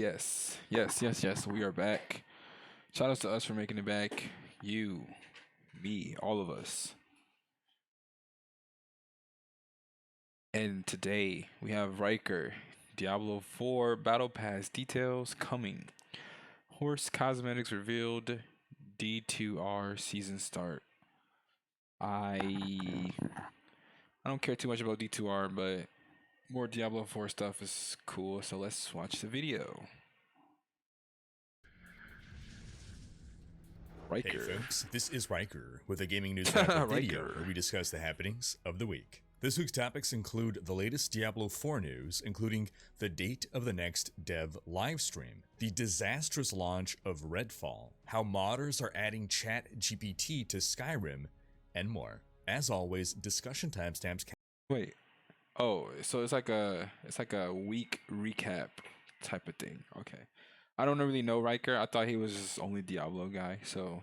Yes. We are back. Shout out to us for making it back. You, me, all of us. And today we have Rhykker, Diablo 4 Battle Pass details coming. Horse cosmetics revealed. D2R season start. I don't care too much about D2R, but more Diablo 4 stuff is cool. So let's watch the video. Hey Rhykker. folks, this is Rhykker with a gaming news wrap-up video Rhykker. where we discuss the happenings of the week. This week's topics include the latest Diablo 4 news, including the date of the next dev livestream, the disastrous launch of Redfall, how modders are adding ChatGPT to Skyrim, and more. As always, discussion timestamps. Wait. Oh, so it's like a week recap type of thing. Okay. I don't really know Rhykker. I thought he was just only Diablo guy, so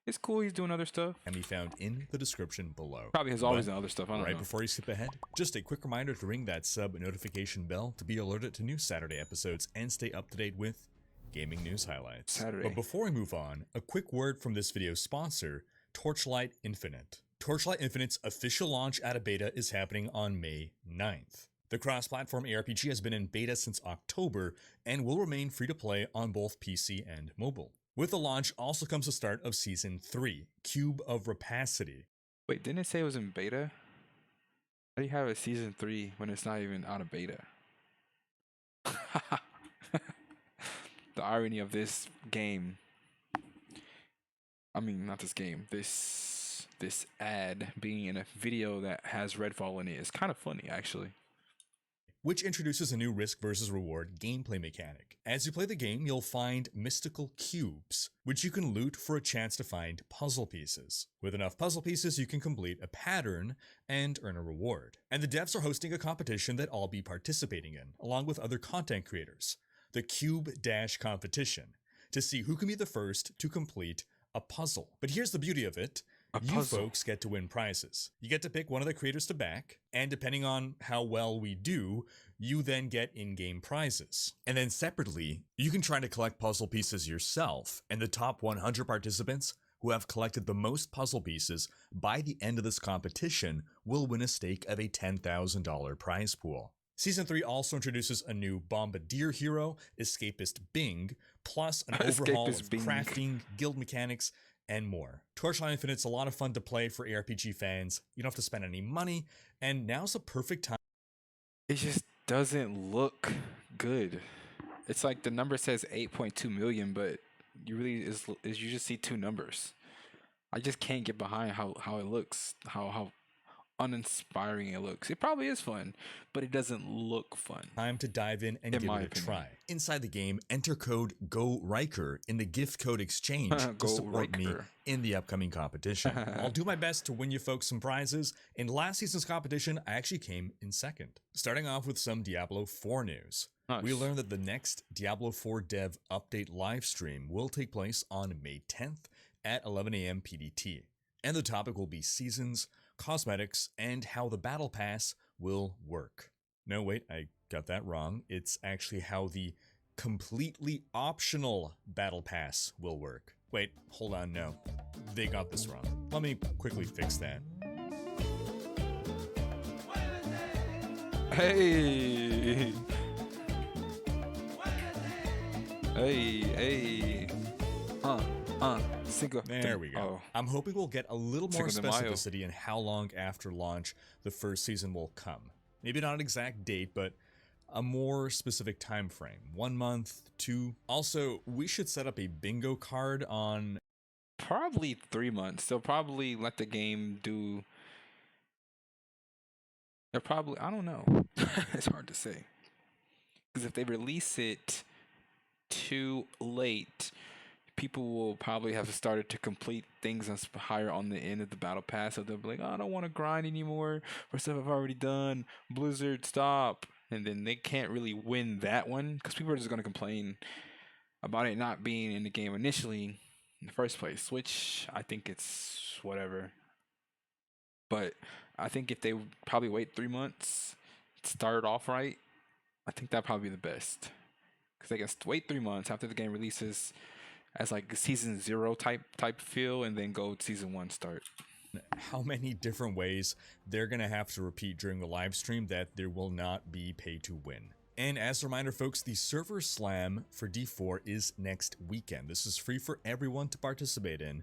it's cool he's doing other stuff. Can be found in the description below. Probably has always done other stuff. I don't right know. Before you skip ahead, just a quick reminder to ring that sub notification bell to be alerted to new Saturday episodes and stay up to date with gaming news highlights. But before we move on, a quick word from this video's sponsor, Torchlight Infinite. Torchlight Infinite's official launch out of beta is happening on May 9th. The cross-platform ARPG has been in beta since October and will remain free to play on both PC and mobile. With the launch also comes the start of Season 3, Cube of Rapacity. Wait, didn't it say it was in beta? How do you have a Season 3 when it's not even out of beta? The irony of this game. I mean, not this game. This ad being in a video that has Redfall in it is kind of funny, actually. Which introduces a new risk versus reward gameplay mechanic. As you play the game, you'll find mystical cubes, which you can loot for a chance to find puzzle pieces. With enough puzzle pieces, you can complete a pattern and earn a reward. And the devs are hosting a competition that I'll be participating in, along with other content creators. The Cube Dash competition, to see who can be the first to complete a puzzle. But here's the beauty of it. You folks get to win prizes. You get to pick one of the creators to back, and depending on how well we do, you then get in-game prizes. And then separately, you can try to collect puzzle pieces yourself, and the top 100 participants who have collected the most puzzle pieces by the end of this competition will win a stake of a $10,000 prize pool. Season 3 also introduces a new Bombardier hero, Escapist Bing, plus an overhaul of crafting, guild mechanics, and more. Torchlight Infinite's a lot of fun to play for ARPG fans. You don't have to spend any money, and now's the perfect time. It just doesn't look good. It's like the number says 8.2 million, but you really you just see two numbers. I just can't get behind how it looks, how uninspiring it looks. It probably is fun, but it doesn't look fun. Time to dive in and give it a try. Inside the game, enter code GORYKER in the gift code exchange to support me in the upcoming competition. I'll do my best to win you folks some prizes. In last season's competition, I actually came in second. Starting off with some Diablo 4 news. Nice. We learned that the next Diablo 4 dev update livestream will take place on May 10th at 11 a.m. PDT. And the topic will be seasons, cosmetics, and how the battle pass will work. No, wait, I got that wrong. It's actually how the completely optional battle pass will work. Wait, hold on, no. They got this wrong. Let me quickly fix that. Hey! Hey! There we go. Oh. I'm hoping we'll get a little more specificity in how long after launch the first season will come. Maybe not an exact date, but a more specific time frame. 1 month, 2. Also, we should set up a bingo card on probably 3 months. They'll probably let the game do. They're probably, I don't know. It's hard to say. Because if they release it too late, people will probably have started to complete things that's higher on the end of the battle pass. So they'll be like, oh, I don't want to grind anymore for stuff I've already done. Blizzard, stop. And then they can't really win that one because people are just going to complain about it not being in the game initially in the first place, which I think it's whatever. But I think if they would probably wait 3 months, start off right, I think that'd probably be the best. because they can wait 3 months after the game releases as like season 0 type feel, and then go season 1 start. How many different ways they're going to have to repeat during the live stream that there will not be pay to win. And as a reminder, folks, the server slam for D4 is next weekend. This is free for everyone to participate in,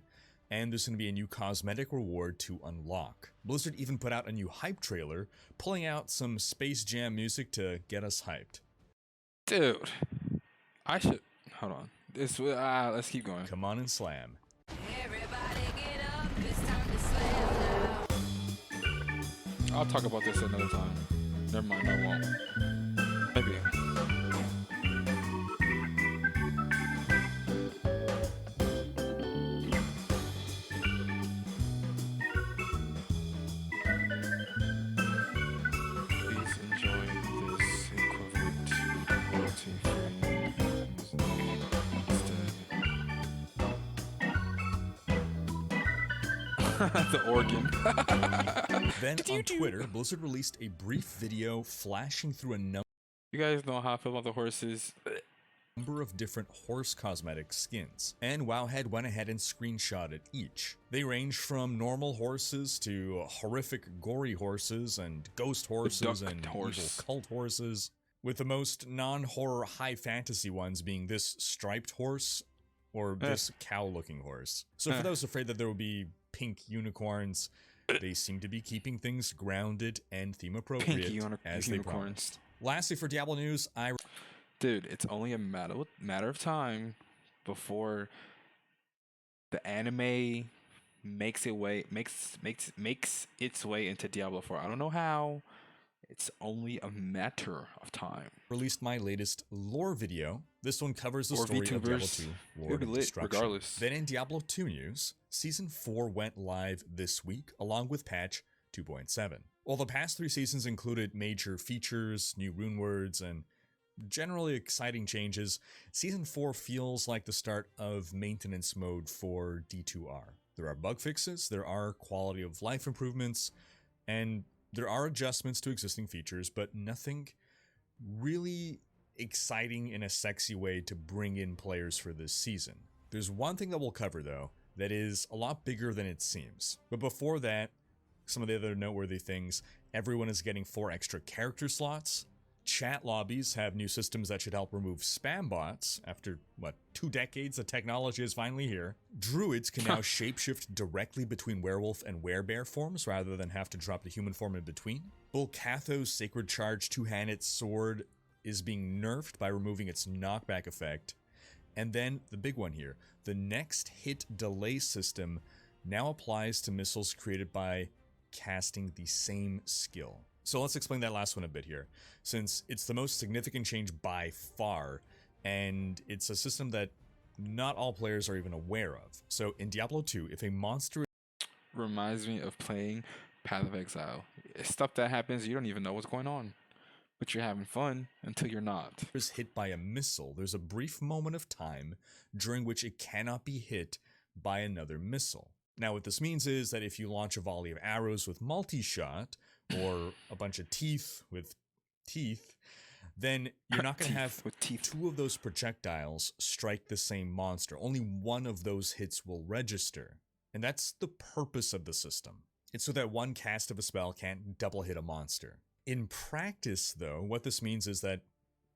and there's going to be a new cosmetic reward to unlock. Blizzard even put out a new hype trailer, pulling out some Space Jam music to get us hyped. Dude, I should hold on. Let's keep going. Come on and slam. Everybody get up, it's time to slam now. I'll talk about this another time. Never mind, I won't. Maybe. Please enjoy this equivalent royalty-free instead. The organ. Then on Twitter, Blizzard released a brief video flashing through a number You guys know how I feel about the horses. of different horse cosmetic skins, and Wowhead went ahead and screenshotted each. They range from normal horses to horrific gory horses and ghost horses and evil cult horses, with the most non-horror high fantasy ones being this striped horse or this cow-looking horse. So for those afraid that there will be pink unicorns, they seem to be keeping things grounded and theme appropriate as they promised. Lastly, for Diablo news, Dude, it's only a matter of time before the anime makes its way into Diablo 4. I don't know how. It's only a matter of time. Released my latest lore video. This one covers the story of Diablo 2 lore and destruction. Regardless. Then in Diablo 2 news, Season 4 went live this week, along with patch 2.7. While the past 3 seasons included major features, new rune words, and generally exciting changes, Season 4 feels like the start of maintenance mode for D2R. There are bug fixes, there are quality of life improvements, and there are adjustments to existing features, but nothing really exciting in a sexy way to bring in players for this season. There's one thing that we'll cover, though, that is a lot bigger than it seems. But before that, some of the other noteworthy things: everyone is getting 4 extra character slots. Chat lobbies have new systems that should help remove spam bots. After, 2 decades, the technology is finally here. Druids can now shapeshift directly between werewolf and werebear forms rather than have to drop the human form in between. Bulkatho's Sacred Charge two-handed sword is being nerfed by removing its knockback effect. And then, the big one here, the next hit delay system now applies to missiles created by casting the same skill. So let's explain that last one a bit here, since it's the most significant change by far, and it's a system that not all players are even aware of. So in Diablo 2, if a monster Reminds me of playing Path of Exile. It's stuff that happens, you don't even know what's going on, but you're having fun until you're not. is hit by a missile, there's a brief moment of time during which it cannot be hit by another missile. Now what this means is that if you launch a volley of arrows with multi-shot, or a bunch of teeth with teeth, then you're not going to have 2 of those projectiles strike the same monster. Only one of those hits will register. And that's the purpose of the system. It's so that one cast of a spell can't double hit a monster. In practice, though, what this means is that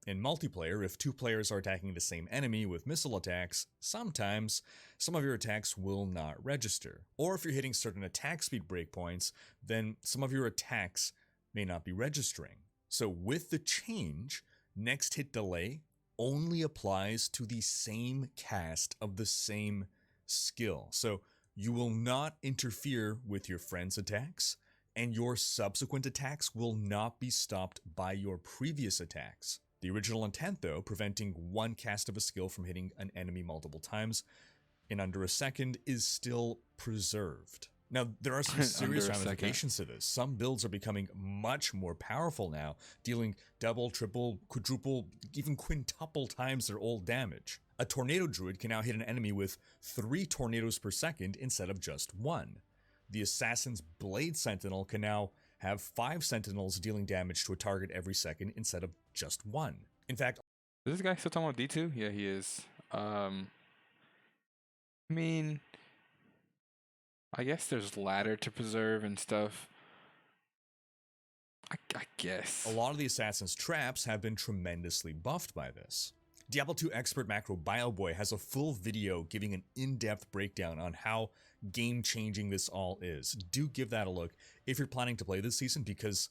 in multiplayer, if 2 players are attacking the same enemy with missile attacks, sometimes some of your attacks will not register. Or if you're hitting certain attack speed breakpoints, then some of your attacks may not be registering. So with the change, next hit delay only applies to the same cast of the same skill. So you will not interfere with your friend's attacks, and your subsequent attacks will not be stopped by your previous attacks. The original intent, though, preventing one cast of a skill from hitting an enemy multiple times in under a second, is still preserved. Now, there are some serious ramifications to this. Some builds are becoming much more powerful now, dealing double, triple, quadruple, even quintuple times their old damage. A Tornado Druid can now hit an enemy with 3 tornadoes per second instead of just 1. The Assassin's Blade Sentinel can now have 5 sentinels dealing damage to a target every second instead of just 1. In fact, Is this guy still talking about D2? Yeah, he is. I mean, I guess there's ladder to preserve and stuff. I guess. A lot of the Assassin's traps have been tremendously buffed by this. Diablo 2 expert Macro BioBoy has a full video giving an in-depth breakdown on how game-changing this all is. Do give that a look if you're planning to play this season, because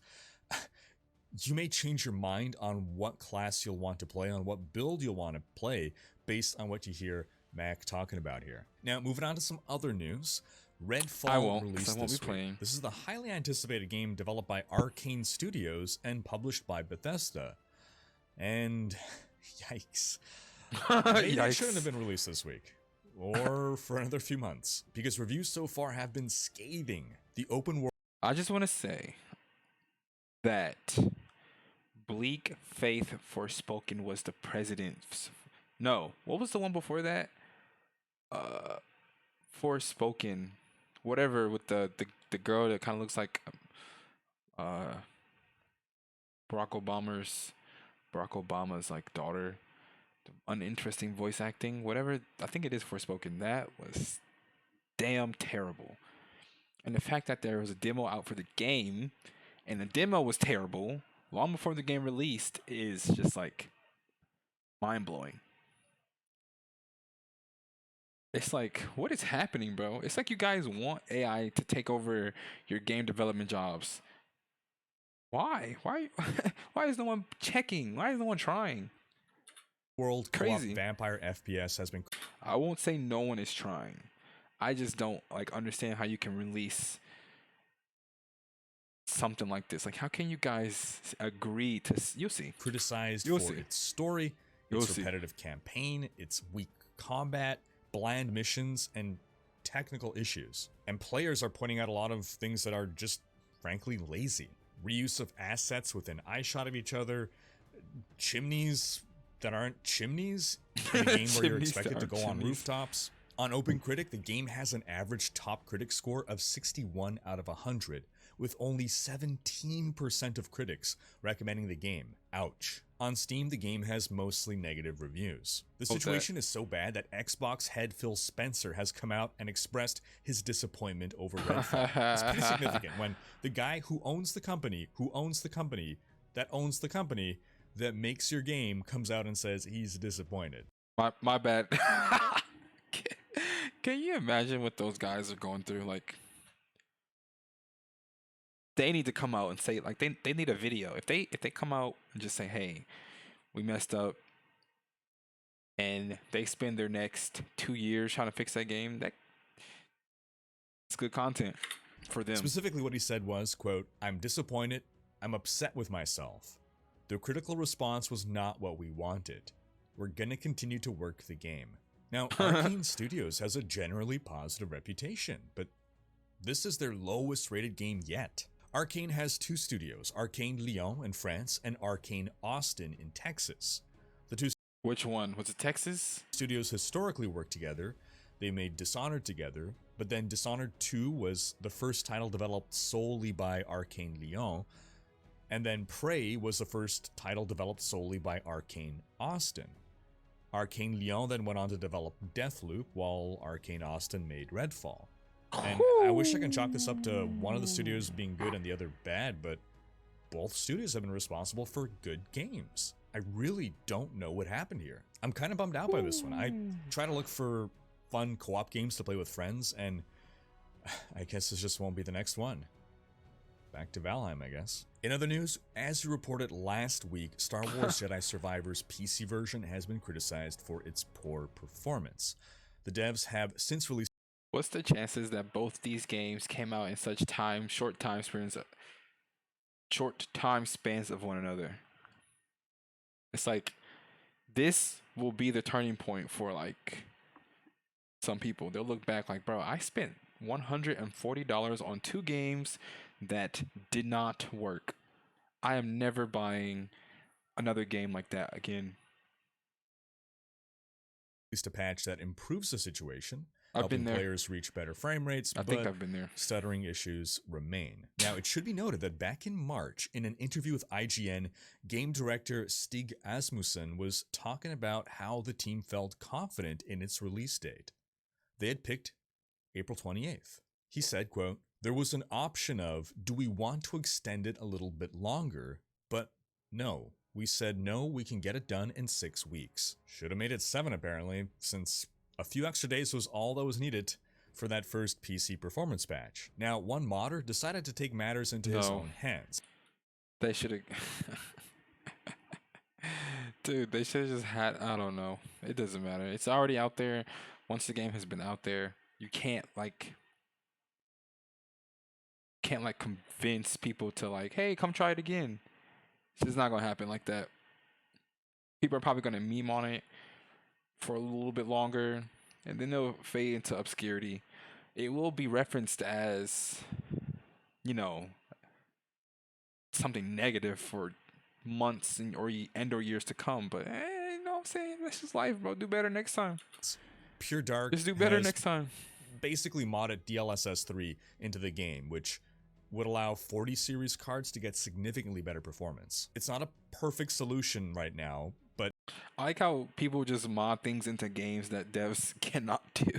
you may change your mind on what class you'll want to play, on what build you'll want to play, based on what you hear Mac talking about here. Now, moving on to some other news. Redfall I won't, 'cause released I won't this be week. playing. This is the highly anticipated game developed by Arcane Studios and published by Bethesda. And yikes. Maybe it shouldn't have been released this week, or for another few months, because reviews so far have been scathing. The open world I just want to say that Bleak Faith Forspoken was the president's. No, what was the one before that? Forspoken, whatever, with the girl that kind of looks like uh Barack Obama's like daughter. Uninteresting voice acting, whatever. I think it is Forspoken. That was damn terrible. And the fact that there was a demo out for the game, and the demo was terrible long before the game released, is just like mind blowing. It's like, what is happening, bro? It's like you guys want AI to take over your game development jobs. Why? Why? Why is no one checking? Why is no one trying? co-op Crazy. vampire FPS has been I won't say no one is trying. I just don't like understand how you can release something like this. Like, how can you guys agree to? You'll see. criticized You'll for see. its story, You'll its see. repetitive campaign, its weak combat, bland missions, and technical issues. And players are pointing out a lot of things that are just, frankly, lazy. Reuse of assets within eyeshot of each other, chimneys that aren't chimneys in a game where you're Chimneys that expected to aren't go on chimneys. rooftops. On OpenCritic, the game has an average top critic score of 61 out of 100, with only 17% of critics recommending the game. Ouch. On Steam, the game has mostly negative reviews. The Hope that- situation is so bad that Xbox head Phil Spencer has come out and expressed his disappointment over Redfall. It's pretty significant when the guy who owns the company, that makes your game comes out and says he's disappointed. My bad. Can you imagine what those guys are going through? Like, they need to come out and say, like, they need a video. If they come out and just say, hey, we messed up, and they spend their next 2 years trying to fix that game, that's good content for them. Specifically what he said was, quote, "I'm disappointed, I'm upset with myself. The critical response was not what we wanted. We're gonna continue to work the game." Now, Arcane Studios has a generally positive reputation, but this is their lowest rated game yet. Arcane has two studios, Arcane Lyon in France and Arcane Austin in Texas. The two Which one? Was it Texas? studios historically worked together. They made Dishonored together, but then Dishonored 2 was the first title developed solely by Arcane Lyon, and then Prey was the first title developed solely by Arcane Austin. Arcane Lyon then went on to develop Deathloop, while Arcane Austin made Redfall. And I wish I could chalk this up to one of the studios being good and the other bad, but both studios have been responsible for good games. I really don't know what happened here. I'm kind of bummed out by this one. I try to look for fun co-op games to play with friends, and I guess this just won't be the next one. Back to Valheim, I guess. In other news, as you reported last week, Star Wars Jedi Survivor's PC version has been criticized for its poor performance. The devs have since released What's the chances that both these games came out in such short time spans of one another? It's like, this will be the turning point for like some people. They'll look back like, bro, I spent $140 on two games that did not work. I am never buying another game like that again. a patch that improves the situation. I've helping been there. players reach better frame rates, I think but I've been there. stuttering issues remain. Now, it should be noted that back in March, in an interview with IGN, game director Stig Asmussen was talking about how the team felt confident in its release date. They had picked April 28th. He said, quote, "There was an option of, do we want to extend it a little bit longer? But no. We said, no, we can get it done in 6 weeks." Should have made it 7 apparently, since a few extra days was all that was needed for that first PC performance patch. Now, one modder decided to take matters into his No. own hands. They should have. Dude, they should have just had. I don't know. It doesn't matter. It's already out there. Once the game has been out there, you can't convince people to hey, come try it again. It's just not gonna happen like that. People are probably gonna meme on it for a little bit longer, and then they'll fade into obscurity. It will be referenced as, something negative for months or years to come. But you know what I'm saying? That's just life, bro. Do better next time. Pure Dark Just do better has next time. basically modded DLSS 3 into the game, which would allow 40 series cards to get significantly better performance. It's not a perfect solution right now, but I like how people just mod things into games that devs cannot do.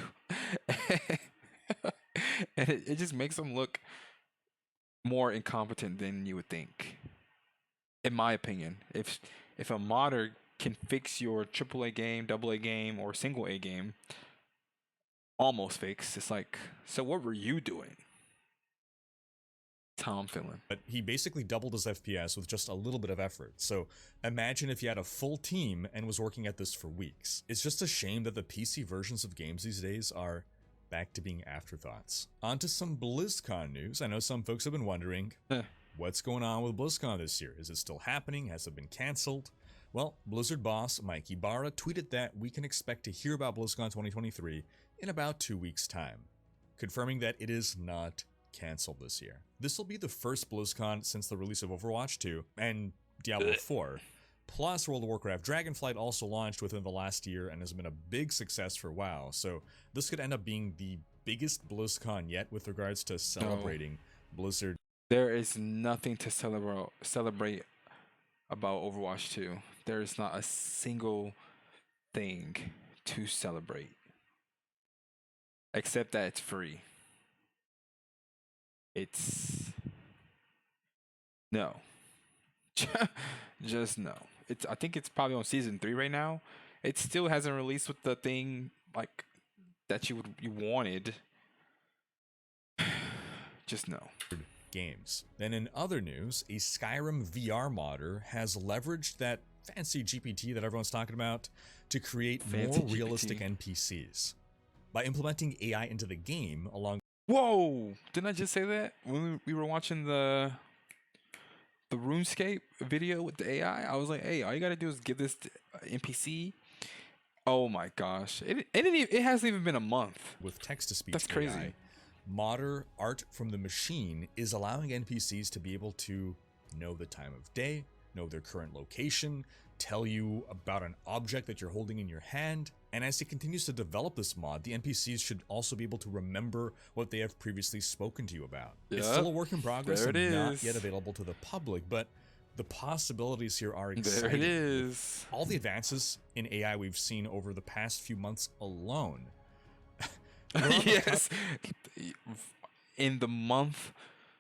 And it just makes them look more incompetent than you would think. In my opinion, if a modder can fix your AAA game, AA game, or single A game, almost fix, it's so what were you doing? That's how I'm feeling. he basically doubled his FPS with just a little bit of effort. So imagine if you had a full team and was working at this for weeks. It's just a shame that the PC versions of games these days are back to being afterthoughts. On to some BlizzCon news. I know some folks have been wondering, what's going on with BlizzCon this year? Is it still happening? Has it been canceled? Well, Blizzard boss Mike Ibarra tweeted that we can expect to hear about BlizzCon 2023 in about 2 weeks' time, confirming that it is not canceled this year. This will be the first BlizzCon since the release of Overwatch 2 and Diablo 4. Plus, World of Warcraft Dragonflight also launched within the last year and has been a big success for WoW, so this could end up being the biggest BlizzCon yet with regards to celebrating Blizzard. There is nothing to celebrate about Overwatch 2. There is not a single thing to celebrate. Except that it's free. It's no. Just no. I think it's probably on season 3 right now. It still hasn't released with the thing that you wanted. Just no. Games. Then in other news, a Skyrim VR modder has leveraged that fancy GPT that everyone's talking about to create Fancy more realistic GPT. NPCs. By implementing AI into the game along Whoa! Didn't I just say that when we were watching the RuneScape video with the AI? I was like, hey, all you gotta do is give this NPC. Oh my gosh! It hasn't even been a month. with text-to-speech That's crazy. AI, modder art from the machine is allowing NPCs to be able to know the time of day, know their current location, tell you about an object that you're holding in your hand. And as it continues to develop this mod, the NPCs should also be able to remember what they have previously spoken to you about. It's Yep. still a work in progress There it and not is. yet available to the public, but the possibilities here are There exciting. it is. All the advances in AI we've seen over the past few months alone. We're on the Yes. In the month,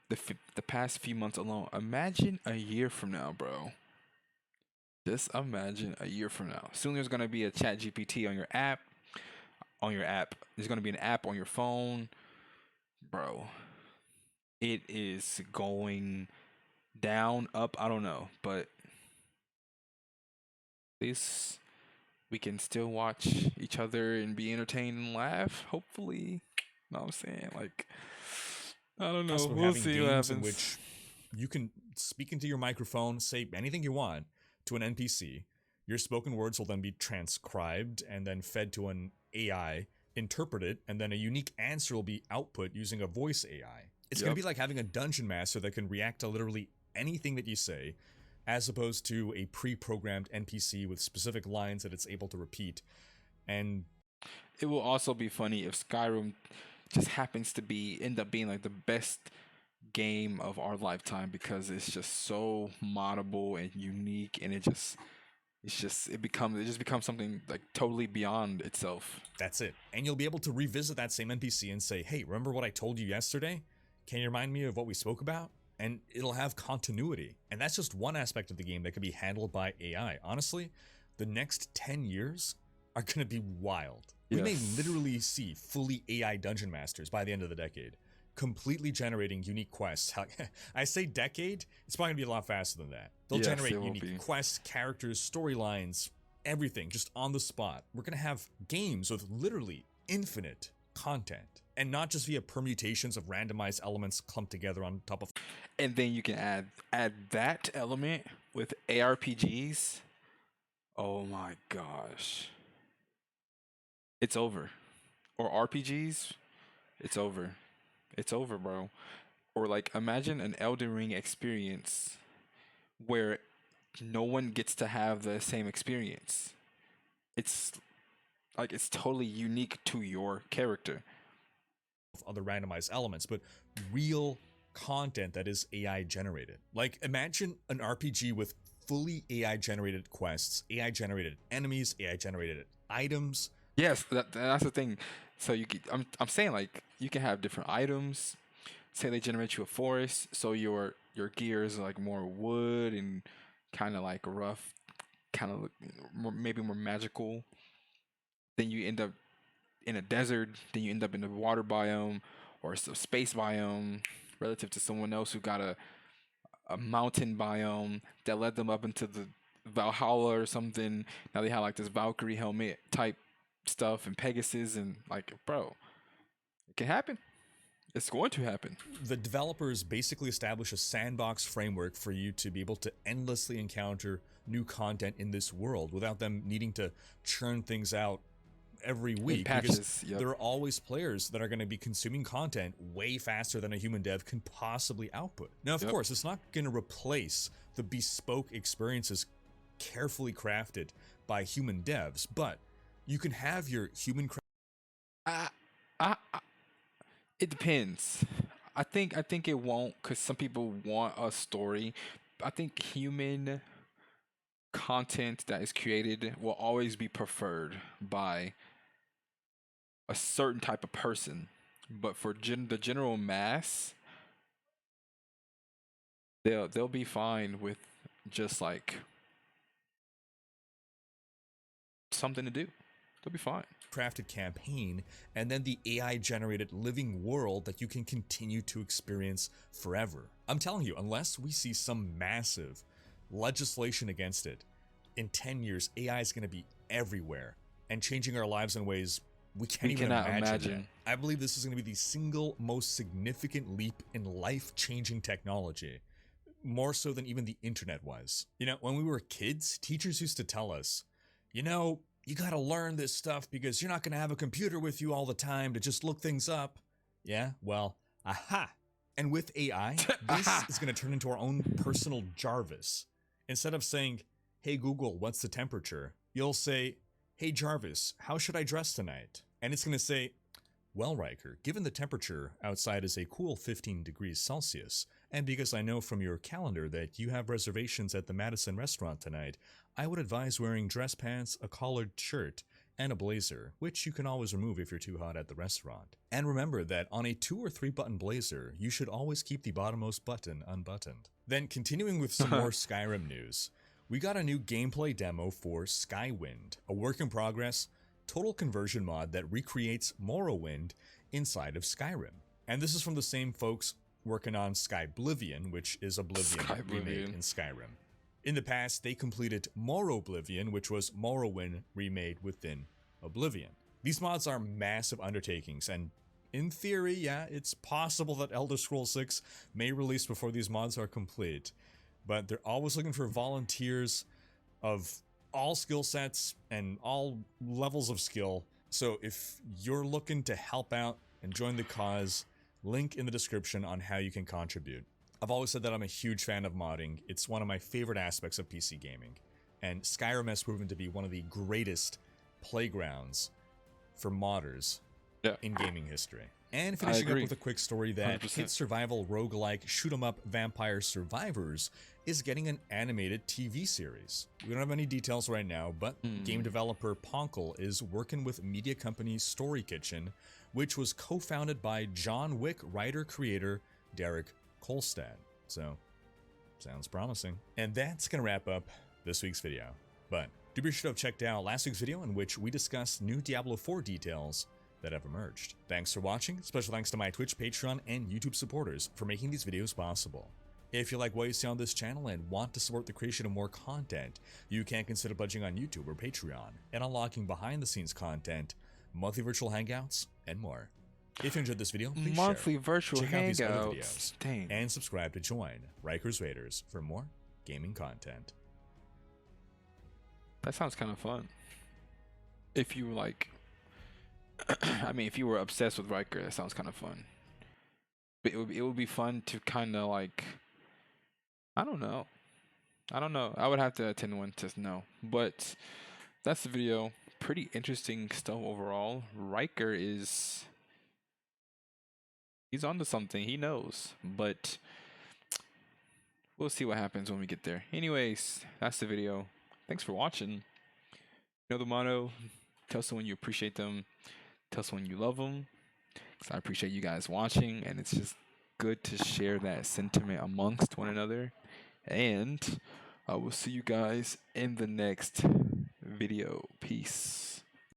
the past few months alone. Imagine a year from now, bro. Just imagine a year from now. Soon there's gonna be a Chat GPT on your app. There's gonna be an app on your phone, bro. It is going down, up. I don't know, but at least we can still watch each other and be entertained and laugh. Hopefully, know what I'm saying? I don't know. Plus, we're We'll having see what games happens. in which you can speak into your microphone, say anything you want to an NPC. Your spoken words will then be transcribed and then fed to an AI, interpreted, and then a unique answer will be output using a voice AI. It's going Yep. to be like having a dungeon master that can react to literally anything that you say, as opposed to a pre-programmed NPC with specific lines that it's able to repeat. And It will also be funny if Skyrim just happens to be end up being like the best game of our lifetime because it's just so moddable and unique, and it just becomes something like totally beyond itself. That's it. And you'll be able to revisit that same NPC and say, hey, remember what I told you yesterday? Can you remind me of what we spoke about? And it'll have continuity. And that's just one aspect of the game that can be handled by AI. Honestly, the next 10 years are going to be wild. We may Yes. literally see fully AI dungeon masters by the end of the decade, completely generating unique quests. I say decade, it's probably going to be a lot faster than that. They'll Yes, generate it will unique be. quests, characters, storylines, everything just on the spot. We're going to have games with literally infinite content, and not just via permutations of randomized elements clumped together on top of. And then you can add that element with ARPGs. Oh my gosh. It's over. Or RPGs, it's over. It's over, bro. Or like imagine an Elden Ring experience where no one gets to have the same experience. It's like it's totally unique to your character. Other randomized elements, but real content that is AI generated. Like imagine an RPG with fully AI generated quests, AI generated enemies, AI generated items. Yes, that's the thing. So I'm saying like you can have different items. Say they generate you a forest, so your gear is like more wood and kind of like rough, kind of maybe more magical. Then you end up in a desert. Then you end up in a water biome or a space biome, relative to someone else who got a mountain biome that led them up into the Valhalla or something. Now they have like this Valkyrie helmet type stuff and Pegasus and like, bro, it can happen. It's going to happen. The developers basically establish a sandbox framework for you to be able to endlessly encounter new content in this world without them needing to churn things out every week, because patches, yep. there are always players that are going to be consuming content way faster than a human dev can possibly output. Now, of Yep. course, it's not going to replace the bespoke experiences carefully crafted by human devs, but you can have your human I, I, it depends. I think it won't because some people want a story. I think human content that is created will always be preferred by a certain type of person. But for the general mass, they'll be fine with just like something to do. They'll be fine. crafted campaign, and then the AI generated living world that you can continue to experience forever. I'm telling you, unless we see some massive legislation against it, in 10 years, AI is going to be everywhere and changing our lives in ways we can't We even cannot imagine. imagine. Yet. I believe this is going to be the single most significant leap in life-changing technology, more so than even the internet was. You know, when we were kids, teachers used to tell us, you know, you gotta learn this stuff because you're not gonna have a computer with you all the time to just look things up. Yeah, well, aha. And with AI, this Aha. is gonna turn into our own personal Jarvis. Instead of saying, hey Google, what's the temperature? You'll say, hey Jarvis, how should I dress tonight? And it's gonna say, well, Rhykker, given the temperature outside is a cool 15 degrees Celsius, and because I know from your calendar that you have reservations at the Madison restaurant tonight, I would advise wearing dress pants, a collared shirt, and a blazer, which you can always remove if you're too hot at the restaurant. And remember that on a 2 or 3 button blazer, you should always keep the bottommost button unbuttoned. Then continuing with some more Skyrim news, we got a new gameplay demo for Skywind, a work in progress, total conversion mod that recreates Morrowind inside of Skyrim. And this is from the same folks working on Skyblivion, which is Oblivion remade Skyblivion. in Skyrim. In the past, they completed Morroblivion, which was Morrowind remade within Oblivion. These mods are massive undertakings, and in theory, yeah, it's possible that Elder Scrolls 6 may release before these mods are complete, but they're always looking for volunteers of all skill sets and all levels of skill. So if you're looking to help out and join the cause, link in the description on how you can contribute. I've always said that I'm a huge fan of modding. It's one of my favorite aspects of PC gaming, and Skyrim has proven to be one of the greatest playgrounds for modders Yeah. in gaming history. And finishing up agree. with a quick story that 100%. hit survival roguelike shoot 'em up Vampire Survivors is getting an animated TV series. We don't have any details right now, but game developer Ponkel is working with media company Story Kitchen, which was co-founded by John Wick writer-creator Derek Kolstad. So, sounds promising. And that's gonna wrap up this week's video. But do be sure to have checked out last week's video in which we discussed new Diablo 4 details that have emerged. Thanks for watching. Special thanks to my Twitch, Patreon, and YouTube supporters for making these videos possible. If you like what you see on this channel and want to support the creation of more content, you can consider pledging on YouTube or Patreon and unlocking behind-the-scenes content, monthly virtual hangouts, and more. If you enjoyed this video, please Monthly share, virtual check out these other hangouts. videos, Dang. and subscribe to join Rhyker's Raiders for more gaming content. That sounds kind of fun. If you like, I mean, if you were obsessed with Rhykker, that sounds kind of fun. But it would be fun to kind of like, I don't know. I would have to attend one to know. But that's the video. Pretty interesting stuff overall. Rhykker he's onto something. He knows. But we'll see what happens when we get there. Anyways, that's the video. Thanks for watching. You know the motto, tell someone you appreciate them, tell someone you love them. Because I appreciate you guys watching, and it's just good to share that sentiment amongst one another. And I will see you guys in the next video. Peace.